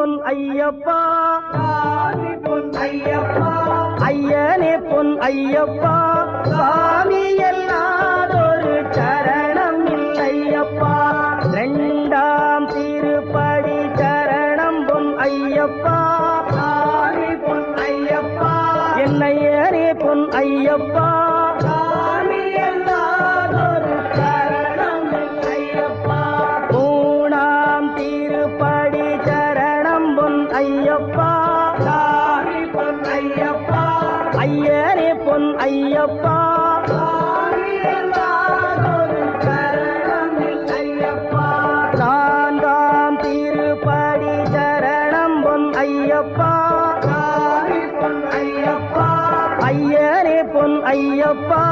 பொன் ஐயப்பா சாமி பொன் ஐயப்பா ஐயனே பொன் ஐயப்பா சாமி எல்லாதொரு சரணம் இல்லையப்பா இரண்டாம் திருப்படி சரணம் பொன் ஐயப்பா சாமி பொன் ஐயப்பா என்னையனே பொன் ஐயப்பா சாமி எல்லாதொரு சரணம் இல்லையப்பா மூணாம் திருப்படி சரணம் பொன் ஐயப்பா சாமி பொன் ஐயப்பா ஐயனே பொன் ஐயப்பா சாமி எல்லாதொரு சரணம் இல்லையப்பா நான்காம் திருப்படி சரணம் பொன் ஐயப்பா சாமி பொன் ஐயப்பா ஐயனே பொன் ஐயப்பா